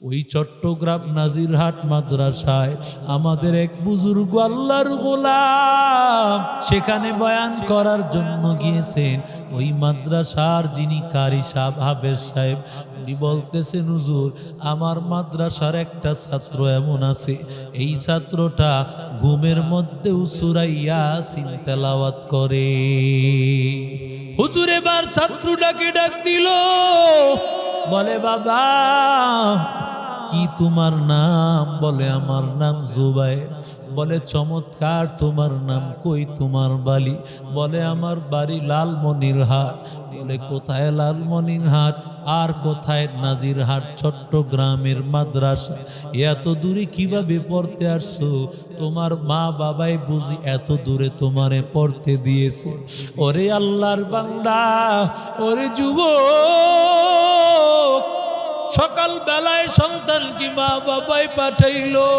ওই চট্টগ্রাম নাজিরহাট মাদ্রাসায় আমাদের এক বুজুর্গ আল্লাহর গোলাম সেখানে বয়ান করার জন্য গিয়েছেন। ওই মাদ্রাসার যিনি কারি সাহেব, হাফেজ সাহেব, উনি বলতেছেন, হুজুর আমার মাদ্রাসার একটা ছাত্র এমন আছে, এই ছাত্রটা ঘুমের মধ্যেও সূরা ইয়াসিন তেলাওয়াত করে। হুজুর এবার ছাত্রটাকে ডাক দিল, বলে বাবা কি তোমার নাম? বলে আমার নাম জুবাইর। বলে চমৎকার, তোমার নাম, কই তোমার বাড়ি? বলে আমার বাড়ি লালমনিরহাট। বলে কোথায় লালমনিরহাট আর কোথায় নাজিরহাট? চট্টগ্রামের মাদ্রাসা। এত দূরে কিভাবে পড়তে আসছো? তোমার মা বাবাই বুঝি এত দূরে তোমারে পড়তে দিয়েছে? ওরে আল্লাহর বান্দা, ওরে যুবক, সকাল বেলায় সন্তান কি মা বাবাই পাঠাইলো,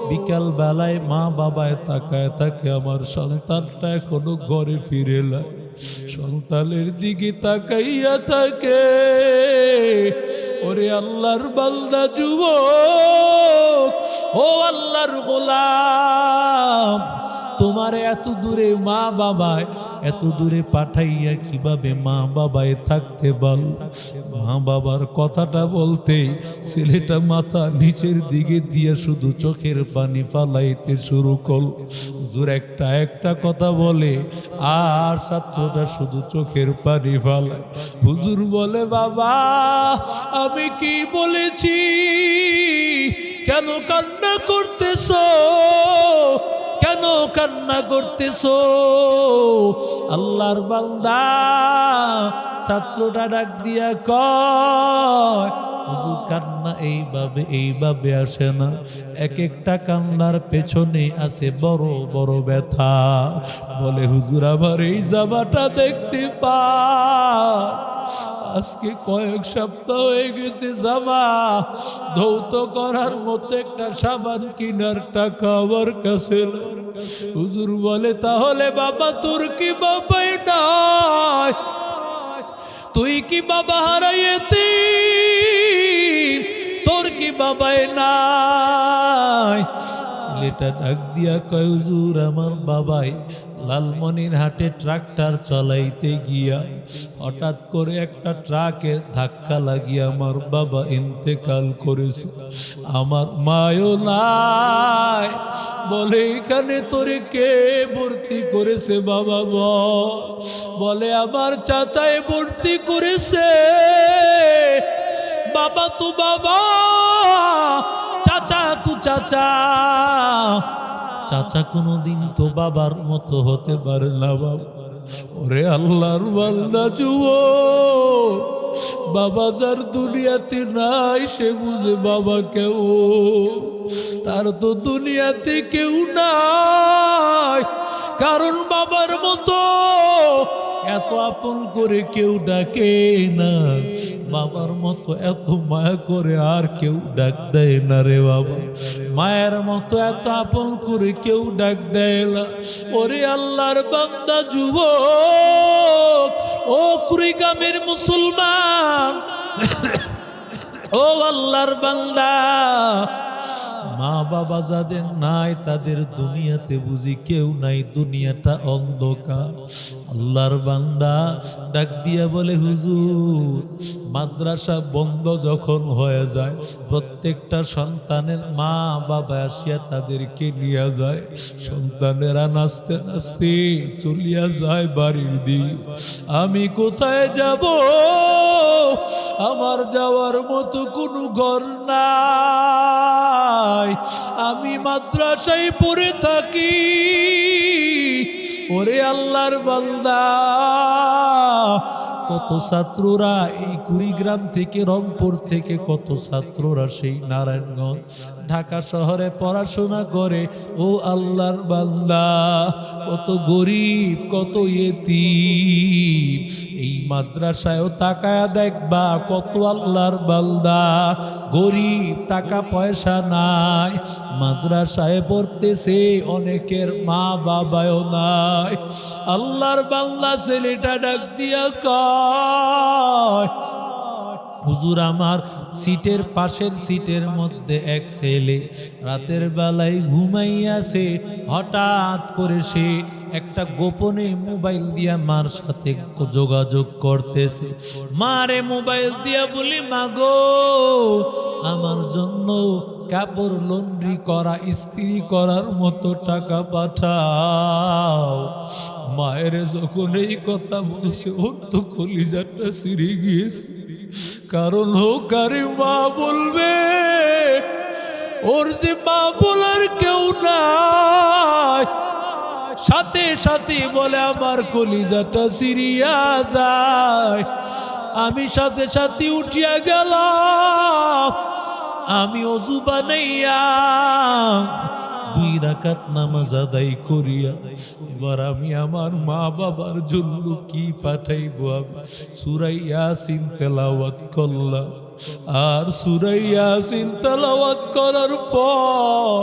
বিকাল বেলায় মা বাবায় তাকায় থাকে আমার সন্তানটা এখনো ঘরে ফিরে নাই, সন্তানের দিকে তাকাইয়া থাকে। ওরে আল্লাহর বান্দা যুবক, ও আল্লাহর গোলাম, তোমার এত দূরে মা বাবায় এত দূরে পাঠাইয়া কিভাবে মা বাবায় থাকতে বল? মা বাবার কথাটা বলতেই ছেলেটা মাথা নিচের দিকে দিয়ে শুধু চোখের পানি ফালাইতে শুরু করল। হুজুর একটা একটা কথা বলে আর ছাত্রটা শুধু চোখের পানি ফালায়। হুজুর বলে, বাবা আমি কি বলেছি? কেন কান্না করতেছো? কেন কান্না করতেছো? আল্লাহর বান্দা ছাত্রটা ডাক দিয়া কয়, হুজুর কান্না এইভাবে আসে না, এক একটা কান্নার পেছনে আছে বড় বড় ব্যথা। বলে হুজুর আমার এই জামাটা দেখতে পায়, আজকে কয়েক সপ্তাহ হয়ে গেছে জামা ধৌত করার মতো একটা সাবান কিনার টাকা আমার কাছে নাই। হুজুর বলে, তাহলে বাবা তোর কি বাবাই নাই? তুই কি বাবা হারাইতে? তোর কি বাবাই নাই? ছেলেটা ডাক দিয়া কয়, হুজুর আমার বাবাই লালমনিরহাটে ট্রাক্টর চালাইতে গিয়া হঠাৎ করে একটা ট্রাকের ধাক্কা লাগিয়ে আমার বাবা ইন্তেকাল করেছে, আমার মায়ও নাই। বলে এখানে তোরে কে ভর্তি করেছে বাবা? বলে আমার চাচাই ভর্তি করেছে। বাবা তো বাবা, চাচা তো চাচা, চাচা কোনোদিন তো বাবার মতো হতে পারে না বাবা। ওরে আল্লাহর বান্দা যুবক, বাবা যার দুনিয়াতে নাই সে বুঝে বাবা কেউ, তার তো দুনিয়াতে কেউ নাই। কারণ বাবার মতো এত আপন করে কেউ ডাকে না, বাবার মতো এত মায়া করে আর কেউ ডাক দেয় না রে বাবা। মায়ের মতো এত আপন করে কেউ ডাক দেয় না। ওরে আল্লাহর বান্দা যুবক, ও কুড়িগ্রামের মুসলমান, ও আল্লাহর বান্দা, মা বাবা যাদের নাই তাদের দুনিয়াতে বুঝি কেউ নাই, দুনিয়াটা অন্ধকার। আল্লাহর বান্দা ডাক দিয়া বলে, হুজুর মাদ্রাসা বন্ধ যখন হয়ে যায় প্রত্যেকটা সন্তানের মা বাবা আসিয়া তাদেরকে নিয়ে যায়, সন্তানেরা নাচতে নাচতে চলিয়া যায় বাড়ির দিকে। আমি কোথায় যাব? আমার যাওয়ার মতো কোনো ঘর নাই, আমি মাদ্রাসায় পড়ে থাকি। ওরে আল্লাহর বান্দা, কত ছাত্ররা এই কুড়িগ্রাম থেকে, রংপুর থেকে কত ছাত্ররা সেই নারায়ণগঞ্জ, ঢাকা শহরে পড়াশোনা করে। ও আল্লাহর বান্দা, কত গরিব, কত ইয়েতিম। এই মাদ্রাসায়ও তাকায়া দেখবা কত আল্লাহর বান্দা গরিব, টাকা পয়সা নাই, মাদ্রাসায় পড়তেছে, অনেকের মা বাবাও নাই। আল্লাহর বান্দা ছেলেটা ডাক দিয়া কয়, হুজুর আমার সিটের পাশের সিটের মধ্যে এক ছেলে রাতের বেলায় ঘুমাইয়াছে, হঠাৎ করে সে একটা গোপনে মোবাইল দিয়া মার সাথে যোগাযোগ করতেছে। মারে মোবাইল দিয়া বলি, মাগো আমার জন্য কাপড় লন্ড্রি করা, ইস্ত্রি করার মতো টাকা পাঠাও। মায়ের যখন এই কথা বলছে ওর তো কলিজাটা ছিঁড়ে গিয়েছে। কারণ হোক আরে মা বলবে, ওর যে মা বলার কেউ নাই, সাথে সাথে বলে আমার কলিজাটা সিরিয়া যায়। আমি সাথে সাথে উঠিয়া গেলাম, আমি অজু বানাইয়া 2 রাকাত নামাজ আদায় করিয়া এবার আমি আমার মা বাবার জন্য কি পাঠাইবো। আমি সূরা ইয়াসিন তেলাওয়াত করলাম, আর সূরা ইয়াসিন তেলাওয়াত করার পর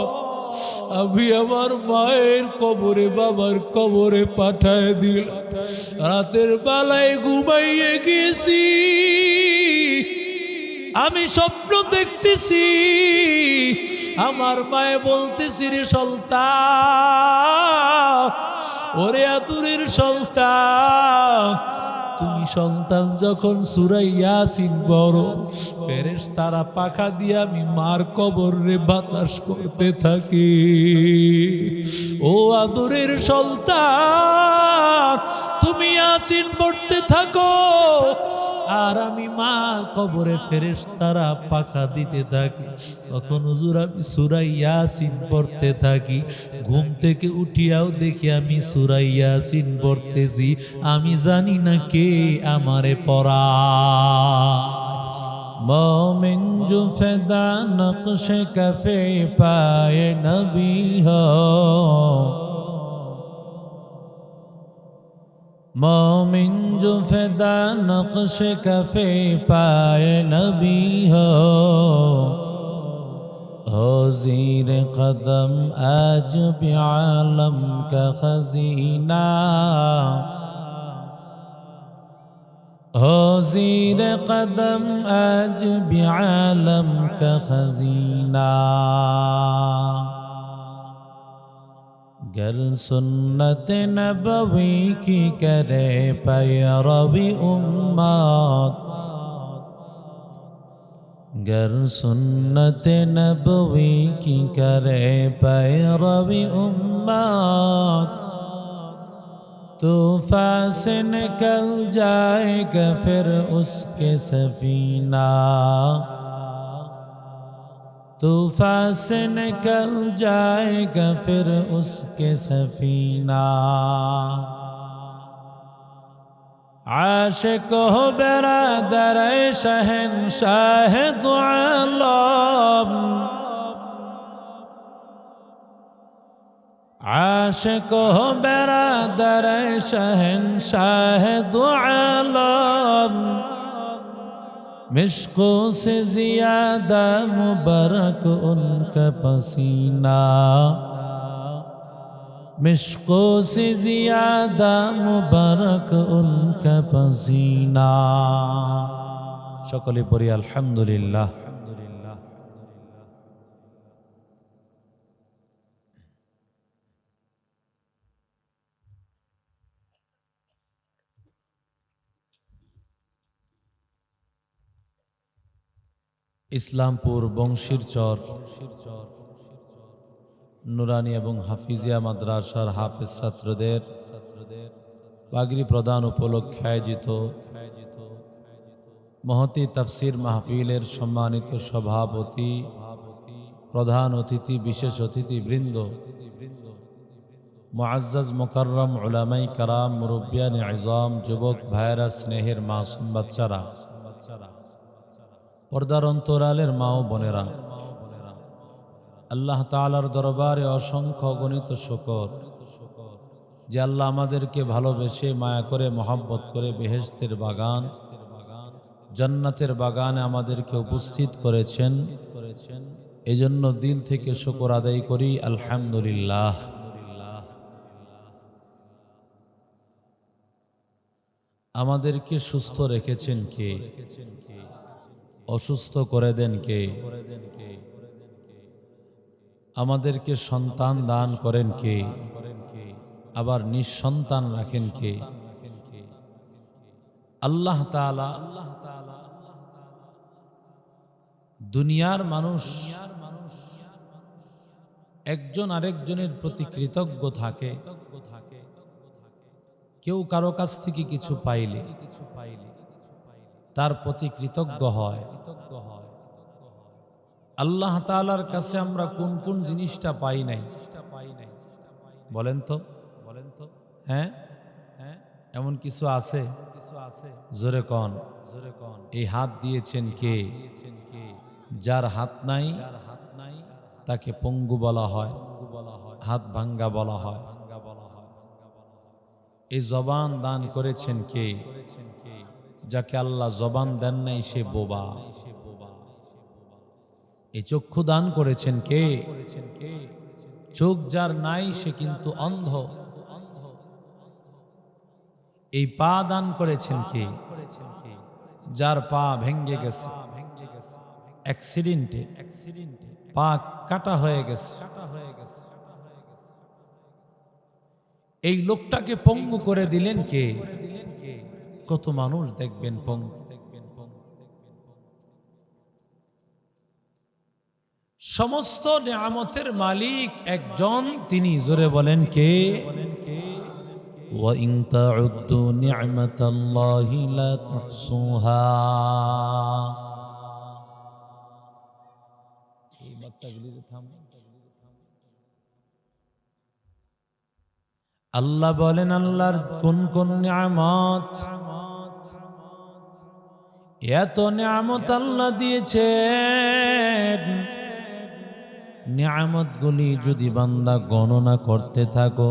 আমি আমার মায়ের কবরে, বাবার কবরে পাঠায় দিলাম। রাতের বেলায় ঘুমাইয়ে গেছি, আমি স্বপ্ন দেখতেছি, আমার মায়ে বলতেছি, রে সন্তান, ওরে আদুরের সন্তান, তুমি সন্তান যখন সূরা ইয়াসিন পড়ো, ফেরেশতারা পাখা দিয়ে আমি মার কবরে বাতাস করতে থাকি। ও আদুরের সন্তান, তুমি ইয়াসিন পড়তে থাকো, আর আমি মা কবরে ফেরেশতারা পাখা দিতে থাকি। তখন হুজুর আমি সূরা ইয়াসিন পড়তে থাকি। ঘুম থেকে উঠিয়াও দেখি আমি সূরা ইয়াসিন পড়তেছি, আমি জানি না কে আমারে পড়া। मोमिन जो फैदा नक्श कफे पाए नबी हो, मोमिन जो फैदा नक्श कफे पाए नबी हो ज़ीर कदम आज भी आलम का खजीना, हो ज़ीर कदम आज भी आलम का खजीना। गर सुन्नत नबवी की करे पैरवी उम्मत, गर सुन्नत नबवी की करे पैरवी उम्मत, तूफ़ान से निकल जाएगा फिर उसके सफीना, तूफ़ान से निकल जाएगा फिर उसके सफीना। आशिक हो बिरादर शहंशाह दो आलम, आशिक हो बिरादर शहंशाह दो आलम, मिश्कों से ज़्यादा मुबारक उनका पसीना, मिश्कों से ज़्यादा मुबारक उनका पसीना। সকলে পড়ি আলহামদুলিল্লাহ। ইসলামপুর বংশীরচর নুরানি এবং হাফিজিয়া মাদ্রাসার হাফেজ ছাত্রদের পাগড়ি প্রদান উপলক্ষে আয়োজিত মহতি তাফসির মাহফিলের সম্মানিত সভাপতি, প্রধান অতিথি, বিশেষ অতিথিবৃন্দ, মুআজ্জাজ মুকাররম উলামায়ে কেরাম, মুরব্বিয়ানে ইজাম, যুবক ভাইরা, স্নেহের মাসুম বাচ্চারা, পর্দার অন্তরালের মা ও বোনেরা, আল্লাহ তাআলার দরবারে অসংখ্য গণিত শুকর যে আল্লাহ আমাদেরকে ভালোবেসে মায়া করে মহব্বত করে বেহেশতের বাগান, জান্নাতের বাগানে আমাদেরকে উপস্থিত করেছেন। এজন্য দিল থেকে শুকর আদায় করি আলহামদুলিল্লাহ। আমাদেরকে সুস্থ রেখেছেন কে? অসুস্থ করে দেন কে? আমাদেরকে সন্তান দান করেন কে? আবার নিঃসন্তান রাখেন কে? আল্লাহ তাআলা। দুনিয়ার মানুষ একজন আরেকজনের প্রতি কৃতজ্ঞ থাকে। কেউ কারো কাছ থেকে কিছু পাইলে তার প্রতি কৃতজ্ঞ হয়। আল্লাহ তাআলার কাছে আমরা কোন কোন জিনিসটা পাই নাই বলেন তো? হ্যাঁ, এমন কিছু আছে? জোরে কন। এই হাত দিয়েছেন কে? যার হাত নাই তাকে পঙ্গু বলা হয়, হাত ভাঙ্গা বলা হয়। এই জবান দান করেছেন কে? যাকে আল্লাহ জবান দেন নাই সে বোবা। এই চক্ষু দান করেছেন কে? চোখ যার নাই সে কিন্তু অন্ধ। এই পা দান করেছেন কে? যার পা ভেঙ্গে গেছে অ্যাক্সিডেন্টে, পা কাটা হয়ে গেছে। এই লোকটাকে পঙ্গু করে দিলেন কে? কত মানুষ দেখবেন পঙ্গু। সমস্ত নিয়ামতের মালিক একজন, তিনি। জোরে বলেন কে? ওয়া ইন তাউদ্দু নি'মাতাল্লাহি লা তুহসুহা। এই বাচ্চাগুলিকে থাম। আল্লাহ বলেন আল্লাহর কোন কোন নিয়ামত, এত নিয়ামত আল্লাহ দিয়েছেন। নিয়ামতগুলি যদি বান্দা গণনা করতে থাকো,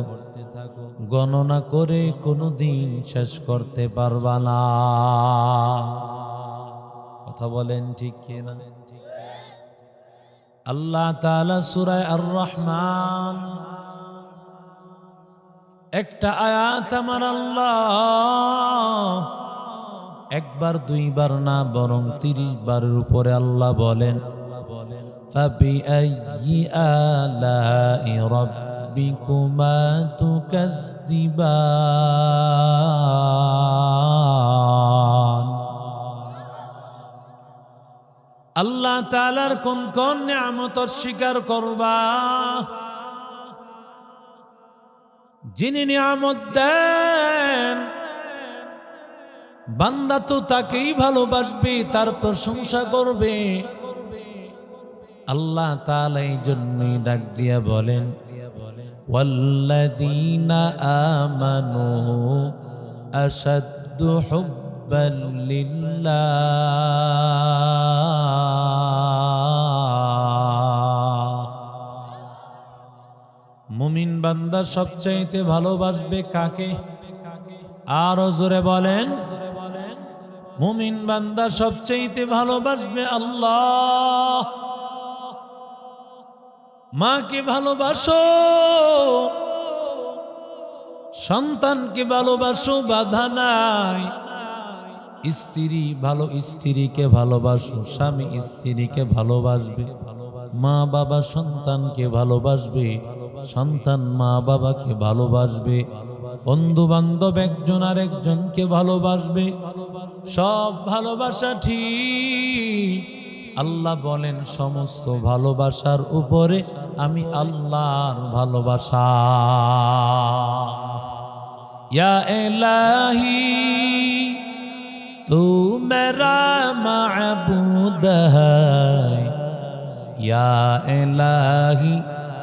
গণনা করে কোনোদিন শেষ করতে পারবা না। কথা বলেন ঠিক কিনা? আল্লাহ তাআলা সূরা আর-রহমান একটা আয়াত আমার আল্লাহ একবার দুইবার না বরং 30 বারের উপরে আল্লাহ বলেন, ফাবিআইয়ি আলাই রাব্বিকুমা তুকাযযিবান। আল্লাহ তাআলার কোন কোন নিয়ামত অস্বীকার করবা? যিনি নিয়ামত দেন বান্দা তো তাকেই ভালোবাসবে, তার প্রশংসা করবে। আল্লাহ তাআলা এই জন্যই ডাক দিয়া বলেন, ওয়াল্লাযীনা আমানু আশাদ্দু হুব্বান লিল্লাহ। মুমিন বান্দা সবচাইতে ভালোবাসবে কাকে? আরো জোরে বলেন। মুমিন বান্দা সবচাইতে ভালোবাসবে আল্লাহ। মাকে ভালোবাসো, সন্তানকে ভালোবাসো, বাধা নাই। স্ত্রী ভালো স্ত্রীকে ভালোবাসো, স্বামী স্ত্রীকে ভালোবাসবে, মা বাবা সন্তানকে ভালোবাসবে, সন্তান মা বাবাকে ভালোবাসবে, বন্ধু বান্ধব একজন আর একজনকে ভালোবাসবে। সব ভালোবাসা ঠিক। আল্লাহ বলেন সমস্ত ভালোবাসার উপরে আমি আল্লাহর ভালোবাসা। ইয়া ইলাহি তু মেরা মাবুদ হ্যায়, ইয়া ইলাহি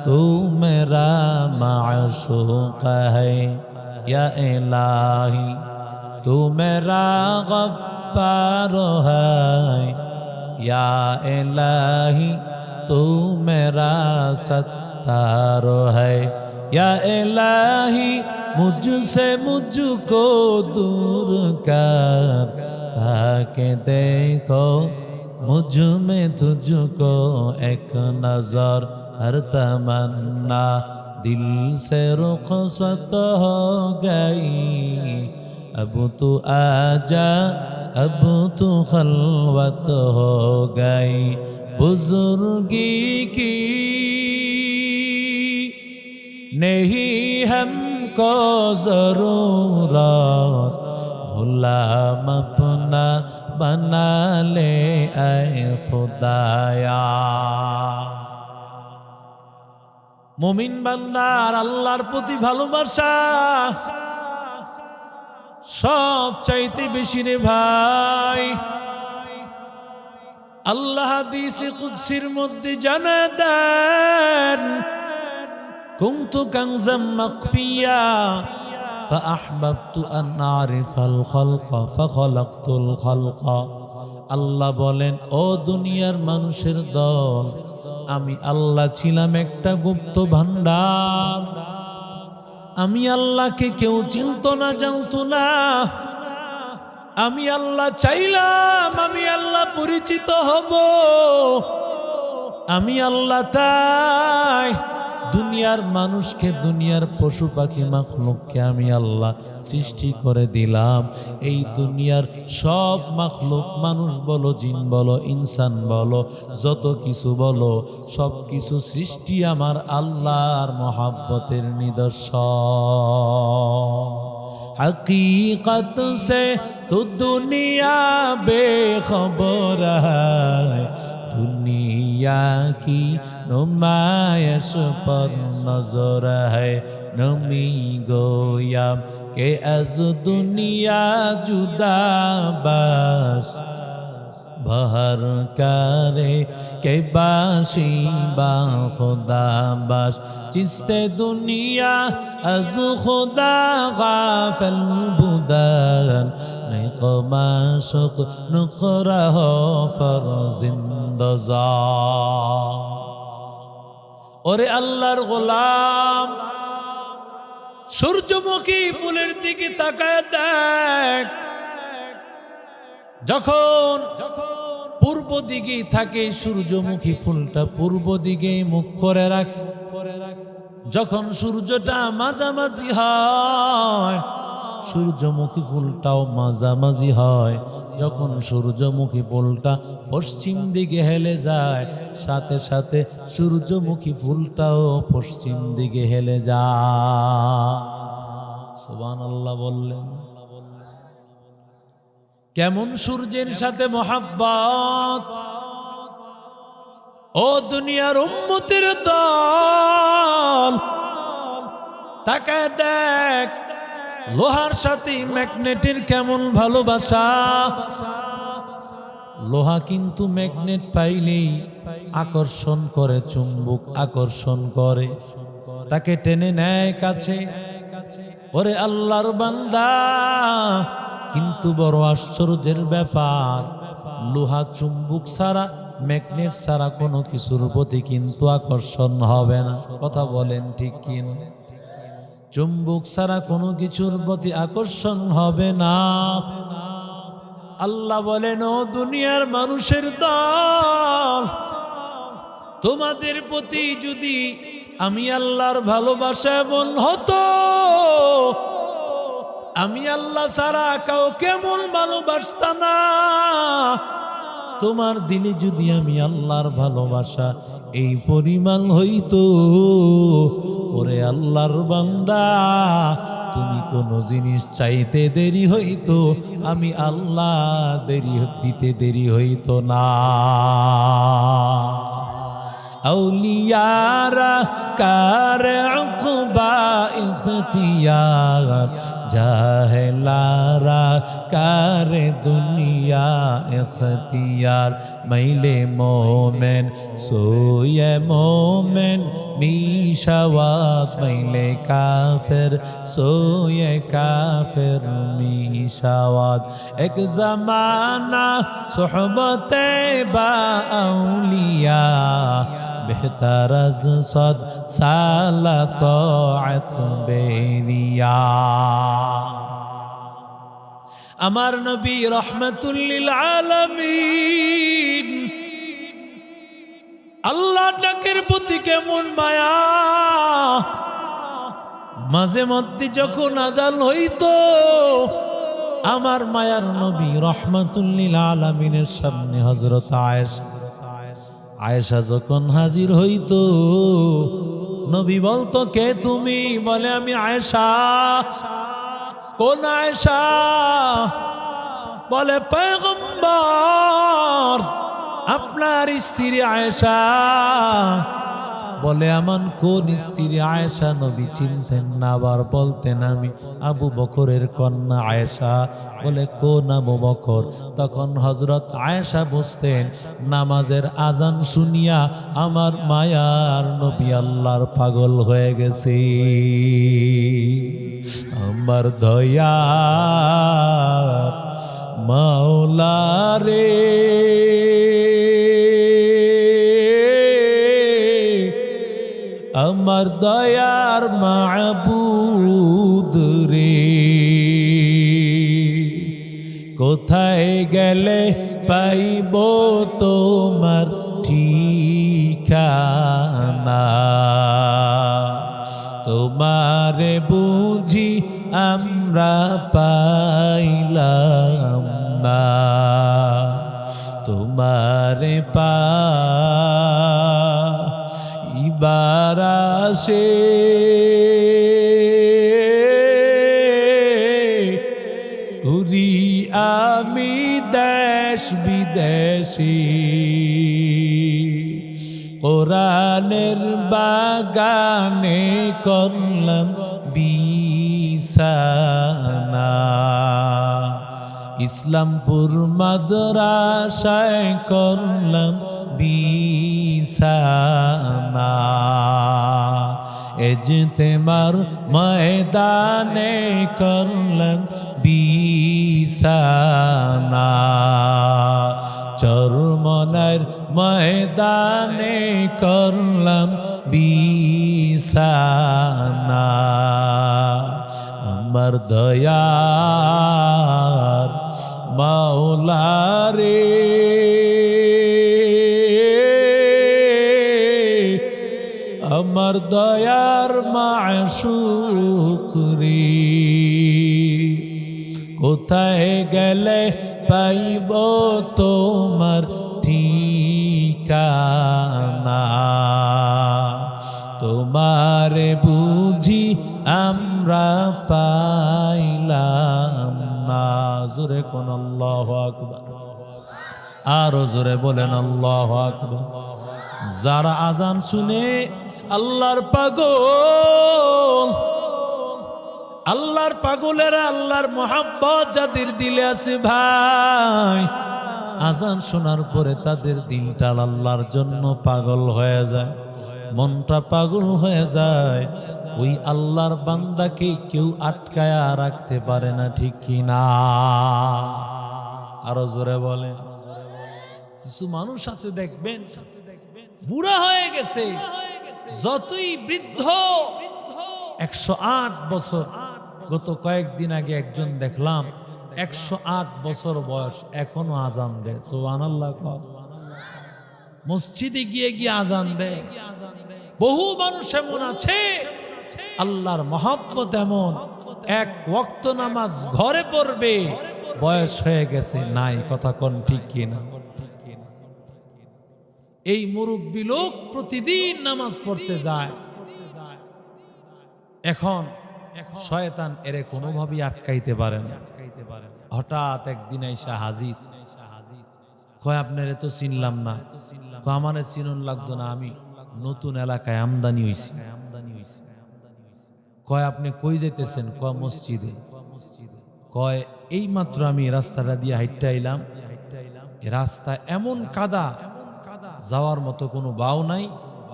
তু মেরা মাশুক হ্যায়, ইয়া ইলাহি তু মেরা গফফার হ্যায়, या इलाही तू मेरा सत्तार है, या इलाही मुझसे मुझको दूर कर, ताकि देखो मुझ में तुझको एक नजर, हर तमन्ना दिल से रुखसत हो गई। अब तू आजा अब तो खलवत हो गई बुजुर्गी की, नहीं हमको जरूरत गुलाम अपना बना ले ऐ खुदाया। মুমিন বান্দার আল্লাহর প্রতি ভালোবাসা সব চাইতে বেশি রে ভাই। আল্লাহ হাদিসে কুদসির মধ্যে জানায় দেন, কুনতু কানজাম মাখফিয়া ফাআহবাবতু আন আরিফাল খালকা ফাখালাকতুল খালকা। আল্লাহ বলেন, ও দুনিয়ার মানুষের দল, আমি আল্লাহ ছিলাম একটা গুপ্ত ভান্ডার। আমি আল্লাহকে কেউ চিনত না, জানত না। আমি আল্লাহ চাইলাম আমি আল্লাহ পরিচিত হব। আমি আল্লাহ তাই দুনিয়ার মানুষকে, দুনিয়ার পশু পাখি মাখলুককে আমি আল্লাহ সৃষ্টি করে দিলাম। এই দুনিয়ার সব মাখলুক, মানুষ বলো, জিন বলো, ইনসান বলো, যত কিছু বলো, সব কিছু সৃষ্টি আমার আল্লাহর মহাব্বতের নিদর্শন। हकीकत से तो दुनिया बेखबर है, दुनिया की नुमाइश पर नजर है। नमी गोयाम के अज दुनिया जुदा बस बहर करे के बाशी बा खुदा बस। जिससे दुनिया अज खुदा गाफिल बुदन निकमाशुक नुकरा हो फर जिंदजा। ওরে আল্লাহর গোলাম, সূর্যমুখী ফুলের দিকে তাকায় দেখ। যখন পূর্ব দিকে থাকে সূর্যমুখী ফুলটা পূর্ব দিকে মুখ করে রাখে। যখন সূর্যটা মাঝামাঝি হয় সূর্যমুখী ফুলটাও মাঝামাঝি হয়। যখন সূর্যমুখী ফুলটা পশ্চিম দিকে হেলে যায়, সাথে সাথে সূর্যমুখী ফুলটাও পশ্চিম দিকে হেলে যায়। সুবহানাল্লাহ বললেন। কেমন সূর্যের সাথে মোহাব্বত! ও দুনিয়ার উম্মতের দল, তাকায় দেখ লোহার সাথে ম্যাগনেটের কেমন ভালোবাসা। লোহা কিন্তু ম্যাগনেট পাইলেই আকর্ষণ করে, চুম্বক আকর্ষণ করে, তাকে টেনে নেয় কাছে। ওরে আল্লাহর বান্দা, কিন্তু বড় আশ্চর্যের ব্যাপার, লোহা চুম্বক ছাড়া, ম্যাগনেট ছাড়া কোনো কিছুর প্রতি কিন্তু আকর্ষণ হবে না। কথা বলেন ঠিক কিনা? চুম্বক ছাড়া কোনো কিছুর প্রতি আকর্ষণ হবে না। আল্লাহ বলেন, ও দুনিয়ার মানুষের দল, তোমাদের প্রতি যদি আমি আল্লাহর ভালোবাসা এমন হতো, আমি আল্লাহ ছাড়া কাউ কেমন ভালোবাসতাম না। তোমার দিলে যদি আমি আল্লাহর ভালোবাসা এই পরিমাণ হইতো, ওরে আল্লাহর বান্দা, তুমি কোনো জিনিস চাইতে দেরি হইতো, আমি আল্লাহ দিতে দেরি হইতো না। औलियारा कार उक़बा इख्तियार, जाहिलारा कार दुनिया इख्तियार। मैले मोमेन सोये मोमेन मीशावात, मैले काफिर सोये काफिर मीशावात। एक ज़माना सुहबते बा औलिया, बेहतर अज़ सद साल तौअत बेरिया। আমার নবী রহমাতুল লিল আলামিন, আল্লাহর ডাকের প্রতি কেমন মায়া। মাঝে মধ্যে যখন আজান হইতো, আমার মায়ার নবী রহমাতুল লিল আলামিনের সামনে হযরত আয়েশা যখন হাজির হইতো, নবী বলতো, কে তুমি? বলে, আমি আয়েশা। কোন আয়েশা? বলে, পয়গম্বর আপনার স্ত্রী আয়েশা। বলে, আমার কোন স্ত্রী আয়েশা? নবী চিনতেন না, আবার বলতেন, আমি আবু বকরের কন্যা আয়েশা। বলে, কোন আবু বকর? তখন হযরত আয়েশা বুঝতেন নামাজের আজান শুনিয়া আমার মায়ার নবী আল্লাহর পাগল হয়ে গেছে। আমার দয়া মাওলা রে, আমার দয়ার মাবুদ রে, কোথায় গেলে পাইব তোমার ঠিকানা? তোমারে বুঝি আমরা পাইলাম না, তোমারে পাইবার আসে ঘুরি আমি দেশ বিদেশি, কোরআনের বাগানে করলাম বিছানা, ইসলামপুর মাদ্রাসায় করলাম বিছানা, ইজতেমার ময়দানে করলাম বিছানা, চরমনার ময়দানে করলাম বিছানা, আমার দয়ার মাওলা রে, আমার দয়ার মাশউক রে, কোথায় গেলে পাইব তোমার ঠিকানা? তোমারে বুঝি আমরা পাইলাম না। জোরে কোন আল্লাহু আকবার, আরো জোরে বলেন আল্লাহু আকবার। যারা আজান শুনে আল্লাহর পাগল, আল্লাহর পাগলেরা, আল্লাহর মোহাব্বত যাদের দিলে আছে ভাই, আজান শোনার পরে তাদের দিলটা আল্লাহর জন্য পাগল হয়ে যায়, মনটা পাগল হয়ে যায়। ওই আল্লাহর বান্দাকে কেউ আটকায়া রাখতে পারে না, ঠিক কি না? আরো জোরে বলেন। কিছু মানুষ আছে দেখবেন বুড়া হয়ে গেছে, যতই বৃদ্ধ, 108 বছর। গত কয়েকদিন আগে একজন দেখলাম 108 বছর বয়স, এখনো আজান দেয়। সুবহানাল্লাহ। মসজিদে গিয়ে গিয়ে আজান দেয়। বহু মানুষ এমন আছে, আল্লাহর মহব্বত এমন, এক ওয়াক্ত নামাজ ঘরে পড়বে, বয়স হয়ে গেছে নাই। কথা কোন ঠিক কিনা? এই মুরব্বী লোক প্রতিদিন নামাজ পড়তে যায়। এখন শয়তান এরে কোনোভাবেই আটকাইতে পারে না। হঠাৎ একদিন আইসা হাজির, কয় আপনারে তো চিনলাম না। কয় আমারে চিনন লাগতো না, আমি নতুন এলাকায় আমদানি হইছি। কয় আপনি কই যাইতেছেন? কয় মসজিদে। কয় এই মাত্র আমি রাস্তাটা দিয়ে হাইটটা আইলাম, রাস্তা এমন কাদা, যাওয়ার মতো কোনো বাও নাই,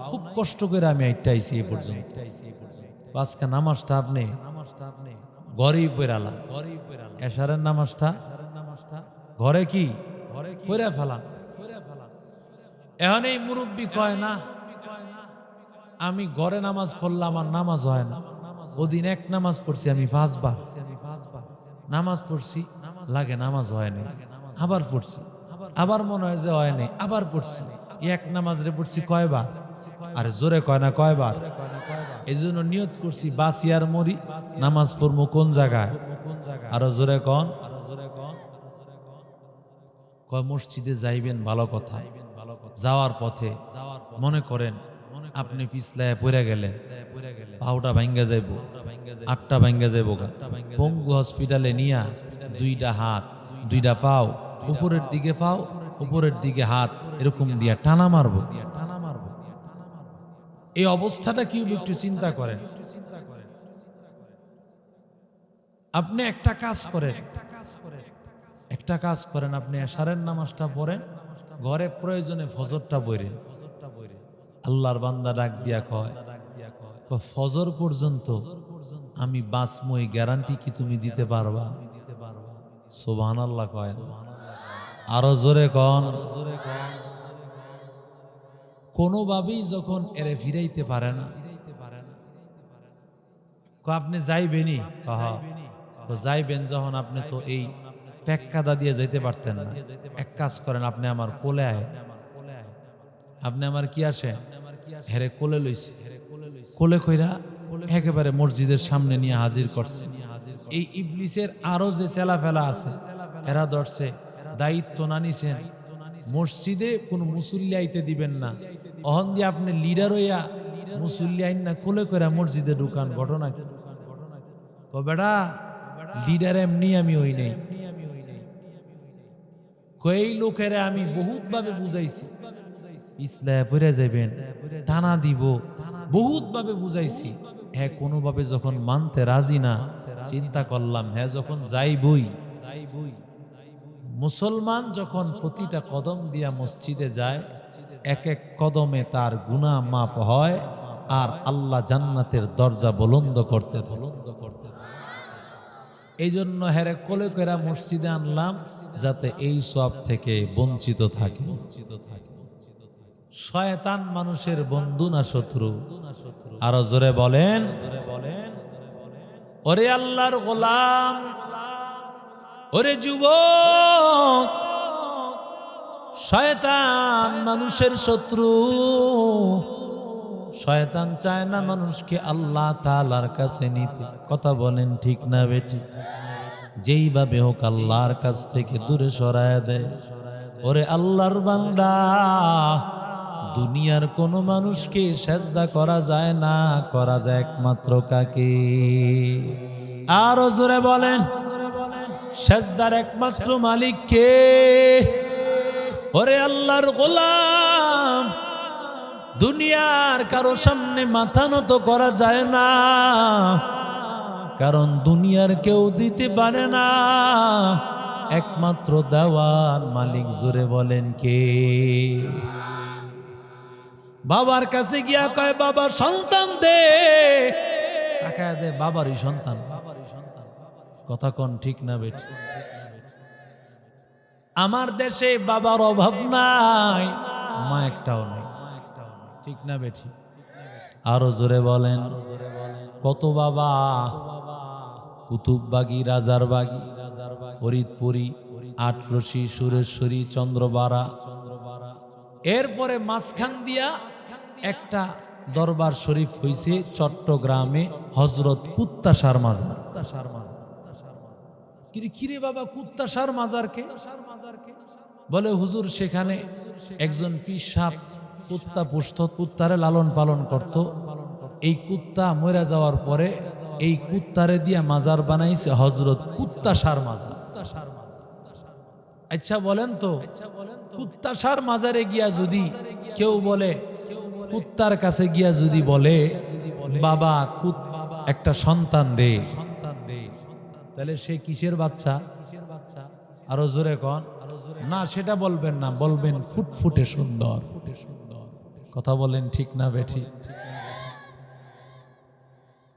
খুব কষ্ট করে আমি হাইটটা আইছি এই পর্যন্ত। আজকে নামাজটা আপনি ঘরেই পড়ালাম, এশারের নামাজটা ঘরে কি পড়ে ফেলা। এখন এই মুরব্বী কয় না, আমি ঘরে নামাজ পড়লাম, আমার নামাজ হয় না। ওদিন এক নামাজ পড়ছি আমি 5 বার, নামাজ পড়ছি, লাগে নামাজ হয় না, আবার পড়ছি, আবার মনে হয় যে হয় নাই, আবার পড়ছি। এক নামাজ রে পড়ছি কয়বার? আরে জোরে কয় না, কয়বার? এই জন্য নিয়ত করছি বাঁচি আর মরি, নামাজ পড়বো কোন জায়গায়? আরো জোরে কন। কয় মসজিদে যাইবেন ভালো কথা, যাওয়ার পথে মনে করেন আপনি পিছলায় পড়ে গেলেন, পাউটা ভাঙ্গা যাইব, আটটা ভাঙ্গা যাইব, পঙ্গু হসপিটালে নিয়া দুইটা হাত দুইটা পাও, উপরের দিকে পাও উপরের দিকে হাত এরকম দিয়া টানা মারবো। এই অবস্থাটা কি একটু চিন্তা করেন। আপনি একটা কাজ করেন, আপনি এশারের নামাজটা পড়েন, ঘরে প্রয়োজনে ফজরটা পড়েন। আল্লাহর বান্দা ডাক দিয়া কয়, ফজর পর্যন্ত আমি বাঁচমই, গ্যারান্টি কি তুমি দিতে পারবা? সুবহানাল্লাহ কয়, আরো জোরে কন। কোনোভাবেই যখন এরে ফিরাইতে পারে না, আপনি যাইবেনই, যাইবেন যখন, আপনি তো এই প্যাক্কাদা দিয়ে যাইতে পারতেন না। এক কাজ করেন, আপনি আমার কোলে আয়, আপনি আমার কি আসে হেরে কোলে লইছে, কোলে কইরা একেবারে মসজিদের সামনে নিয়ে হাজির করছে। এই ইবলিসের আরো যে চেলাফেলা আছে এরা ধরছে, দায়িত্ব না নিছেন, মসজিদে কোন মুসল্লি আইতে দিবেন না, অহন দিয়ে আপনি লিডার হইয়া মুসল্লি আইন না কোলে কইরা মসজিদে ঢুকান। ঘটনা কি? বেটা লিডার এমনি আমি হই নাই, কই লোকেরা আমি বহুত ভাবে বুঝাইছি, ইসলাম পড়ে যাবেন, টানা দিব, বহুত ভাবে বুঝাইছি। হ্যাঁ, কোনোভাবে যখন মানতে রাজি না, চিন্তা করলাম হ্যাঁ যখন যাইবই। মুসলমান যখন প্রতিটা কদম দিয়া মসজিদে যায়, এক এক কদমে তার গুনাহ মাপ হয়, আর আল্লাহ জান্নাতের দরজা বুলন্দ করতে। এই জন্য হেরে কোলে কইরা মসজিদে আনলাম, যাতে এই সব থেকে বঞ্চিত থাকে। শয়তান মানুষের বন্ধু না শত্রু? আরো জোরে বলেন। ওরে আল্লাহর গোলাম, ওরে যুবক, শয়তান মানুষের শত্রু। শয়তান চায় না মানুষকে আল্লাহ তাআলার কাছে নিতে। কথা বলেন ঠিক না বেটি? যেইভাবে হোক আল্লাহর কাছ থেকে দূরে সরায় দেয়। ওরে আল্লাহর বান্দা, দুনিয়ার কোন মানুষকে সেজদা করা যায় না, করা যায় একমাত্র কাকে? আরো জোরে বলেন। সেজদার একমাত্র মালিক কে? ওরে আল্লাহর গোলাম, দুনিয়ার কারো সামনে মাথা নত করা যায় না, কারণ দুনিয়ার কেউ দিতে পারে না, একমাত্র দেওয়ার মালিক। জোরে বলেন কে? বাবার কাছে গিয়া কয়, বাবা সন্তান দে, তাকায় দে, বাবারই সন্তান। কথা কোন ঠিক না বেটি? আমার দেশে বাবার অভাব নাই, মা একটাও নাই। ঠিক না বেটি? আরো জোরে বলেন। কত বাবা, কুতুববাগী, রাজারবাগী, ফরিদপুরি, আটরশি, সুরেশ্বরী, চন্দ্রবাড়া, এরপরে মাঝখান দিয়া একটা দরবার শরীফ হইছে চট্টগ্রামে, হযরত কুত্তাসার মাজার। কিরে বাবা, কুত্তাসার মাজারকে? বলে হুজুর, সেখানে একজন পীর সাহেব কুত্তা পুষত, কুত্তারে লালন পালন করত। এই কুত্তা মরে যাওয়ার পরে এই কুত্তারে দিয়া মাজার বানাইছে হযরত কুত্তাসার মাজার। আচ্ছা বলেন তো, কুত্তাসার মাজারে গিয়া যদি কেউ বলে, কুত্তার কাছে গিয়া যদি বলে, বাবা একটা সন্তান দে, তাহলে সে কিসের বাচ্চা? আরো জোরে কন। না, সেটা বলবেন না, বলবেন ফুটফুটে সুন্দর। কথা বলেন ঠিক না বেঠি?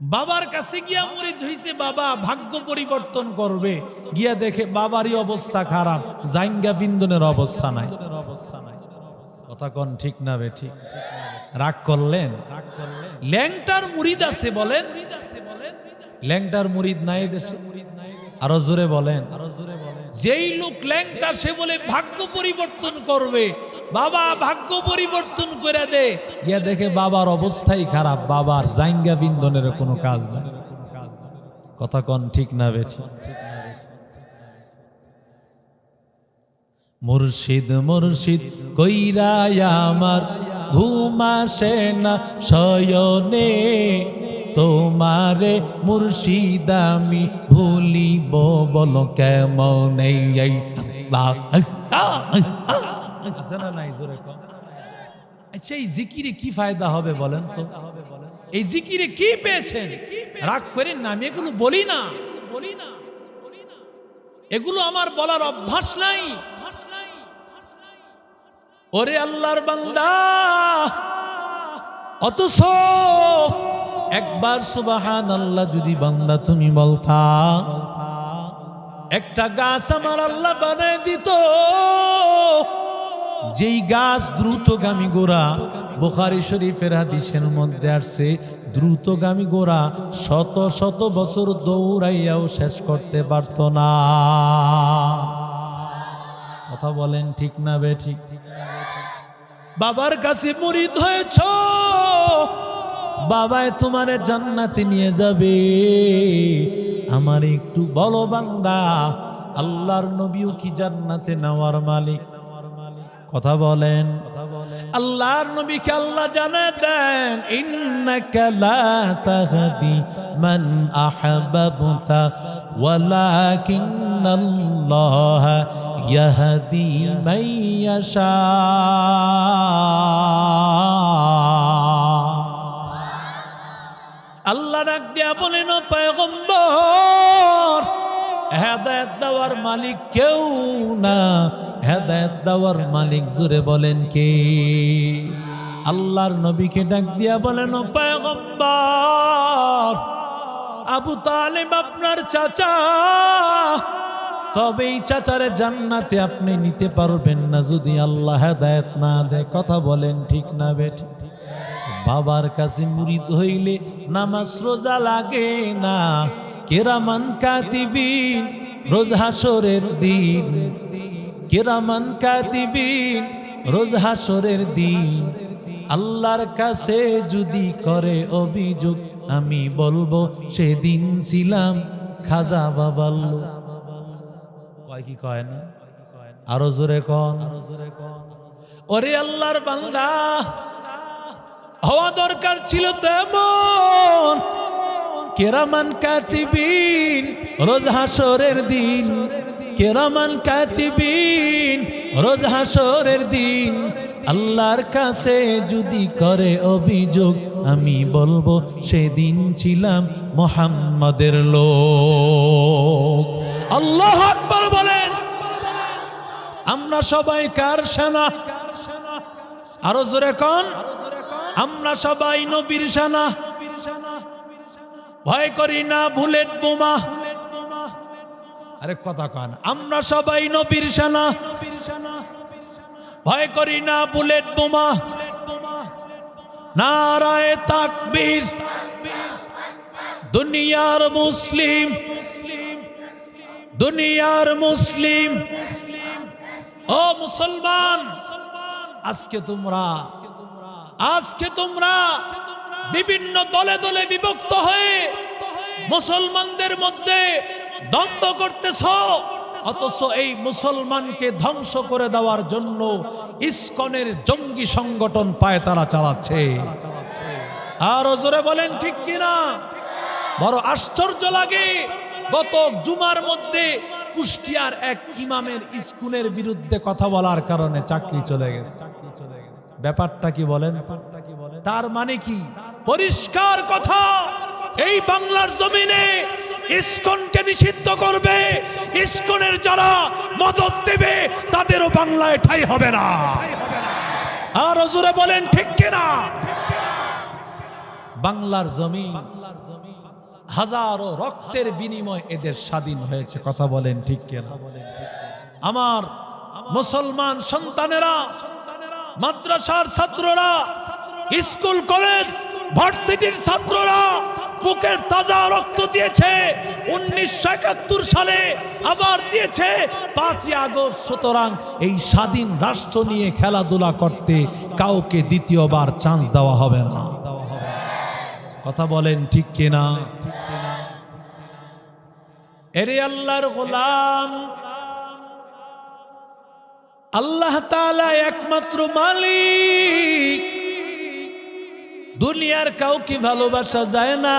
বাবার কাছে গিয়া মুরিদ হইছে, বাবা ভাগ্য পরিবর্তন করবে, গিয়া দেখে বাবারই অবস্থা খারাপ, জাইঙ্গা বিন্দনের অবস্থা নাই। কথা কোন ঠিক না বেঠি? রাগ করলেন? ল্যাংটার মুরিদ আছে বলেন, ল্যাংটার মুরিদ নাই দেশে? আরো জোরে বলেন। যেই লোক ল্যাংটা, সে বলে ভাগ্য পরিবর্তন করবে, বাবা ভাগ্য পরিবর্তন করে দে, গিয়া দেখে বাবার অবস্থাই খারাপ, বাবার জাইঙ্গা বিন্দনের কোনো কাজ নাই। কথা কোন ঠিক না বেঠি? মুর্শিদ মুর্শিদ কইরা আমার ঘুম আসে না শয়নে, তোমারে মুর্শিদ আমি ভুলিব বলো কেমনে। আছে না নাই জোরে কও। আচ্ছা এই জিকিরে কি ফায়দা হবে বলেন তো? এই জিকিরে কি পেয়েছেন? রাগ করেন না, আমি এগুলো বলি না, এগুলো আমার বলার অভ্যাস নাই। ওরে আল্লাহর বান্দা, অথচ একবার সুবহানাল্লাহ যদি বান্দা তুমি বলতা, একটা গাছ আমার আল্লাহ বানায় দিত, যেই গাছ দ্রুতগামী গোরা, বুখারী শরীফের হাদিসের মধ্যে আসছে দ্রুতগামী গোরা শত শত বছর দৌড়াইয়াও শেষ করতে পারত না। কথা বলেন ঠিক না বে ঠিক? বাবার কাছে মুরিদ হয়েছ, বাবায় তোমারে জান্নাতে নিয়ে যাবে। আমার একটু বলো বান্দা, আল্লাহর নবীও কি জান্নাতে নেওয়ার মালিক? কথা বলেন। আল্লাহর নবীকে আল্লাহ জানায় দেন, ইন্নাকা লা তাহদি মান আহবাবতা ওয়ালাকিন্নাল্লাহ ইয়াহদি মান ইয়াশা। আল্লাহ ডাক দিয়া বলেন, ও পয়গম্বর, হেদায়েত দেওয়ার মালিক কেউ না, হেদায়েত দেওয়ার মালিক জোরে বলেন কে? আল্লাহর নবীকে ডাক দিয়া বলেন, ও পয়গম্বর, আবু তালেব আপনার চাচা, তবে এই চাচারে জান্নাতে আপনি নিতে পারবেন না যদি আল্লাহ হেদায়েত না দেয়। কথা বলেন ঠিক না বেঠি? বাবার কাছে মুরিদ হইলে নামাজ রোজা লাগে না, কিরামান কাতিবিন রোজ হাসরের দিন, কিরামান কাতিবিন রোজ হাসরের দিন আল্লাহর কাছে যদি করে অভিযোগ, আমি বলবো সেদিন ছিলাম খাজা বাবার লোক। কয় কি কয় না? আরো জোরে কোন। ওরে আল্লাহর বান্দা, হওয়া দরকার ছিল তেমন কিরামান কাতিবিন রোজ হাসরের দিন, কিরামান কাতিবিন রোজ হাসরের দিন আল্লাহর কাছে যদি করে অভিযোগ, আমি বলবো সেদিন ছিলাম মুহাম্মাদের লোক। আল্লাহু আকবার বলেন। আমরা সবাই কার সেনা? আরো জোরে কোন। আমরা সবাই নবীর সেনা। ভয় করি না বুলেট বোমা। আরে কথা কন। আমরা সবাই নবীর সেনা, ভয় করি না বুলেট বোমা। নারায়ে তাকবীর। দুনিয়ার মুসলিম, দুনিয়ার মুসলিম, ও মুসলমান, আজকে তোমরা বিভিন্ন দলে দলে বিভক্ত হয়ে মুসলমানদের মধ্যে দ্বন্দ্ব করতেছ, অথচ এই মুসলমানকে ধ্বংস করে দেওয়ার জন্য ইসকনের জঙ্গি সংগঠন পায়তারা চালাচ্ছে। আর জোরে বলেন ঠিক কিনা? বড় আশ্চর্য লাগে, গত জুমার মধ্যে কুষ্টিয়ার এক ইমামের স্কুলের বিরুদ্ধে কথা বলার কারণে চাকরি চলে গেছে। ব্যাপারটা কি বলেন? তার মানে কি? পরিষ্কার কথা, এই বাংলার জমিনে ইসকনকে নিষিদ্ধ করবে, ইসকনের যারা মদত দেবে তাদেরও বাংলায় ঠাঁই হবে না। আর জোরে বলেন ঠিক কিনা? বাংলার জমিন হাজারো রক্তের বিনিময় এদের স্বাধীন হয়েছে। কথা বলেন ঠিক কিনা? আমার মুসলমান সন্তানেরা, মাদ্রাসার ছাত্ররা, স্কুল কলেজ ভার্সিটির ছাত্ররা বুকের তাজা রক্ত দিয়েছে 1971 সালে, আবার দিয়েছে 5ই আগস্ট। সুতরাং এই স্বাধীন রাষ্ট্র নিয়ে খেলাধুলা করতে কাউকে দ্বিতীয়বার চান্স দেওয়া হবে না। কথা বলেন ঠিক কিনা? এরে আল্লাহর গোলাম, আল্লাহ তাআলা একমাত্র মালিক। দুনিয়ার কাউকে ভালোবাসা যায় না।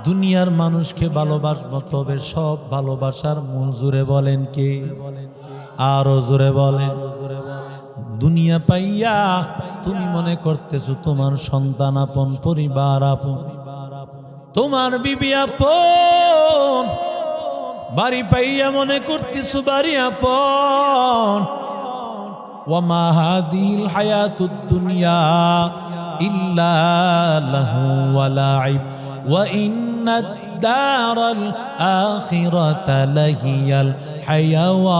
দুনিয়ার মানুষকে ভালোবাসবো, তবে সব ভালোবাসার মূল জুড়ে বলেন কে? আরো জোরে বলেন। দুনিয়া পাইয়া তুমি মনে করতেছো তোমার সন্তান আপন, পরিবার আপন, তোমার বিবি আপন, বাড়ি পাইয়া মনে করতেছো বাড়ি আপন। ওয়ামা হাদিল হায়াতুদ দুনিয়া ইল্লা লাহু ওয়া লাইব ওয়া ইন্নাদ দারাল আখিরাতা লাহিয়াল হায়াওয়ান।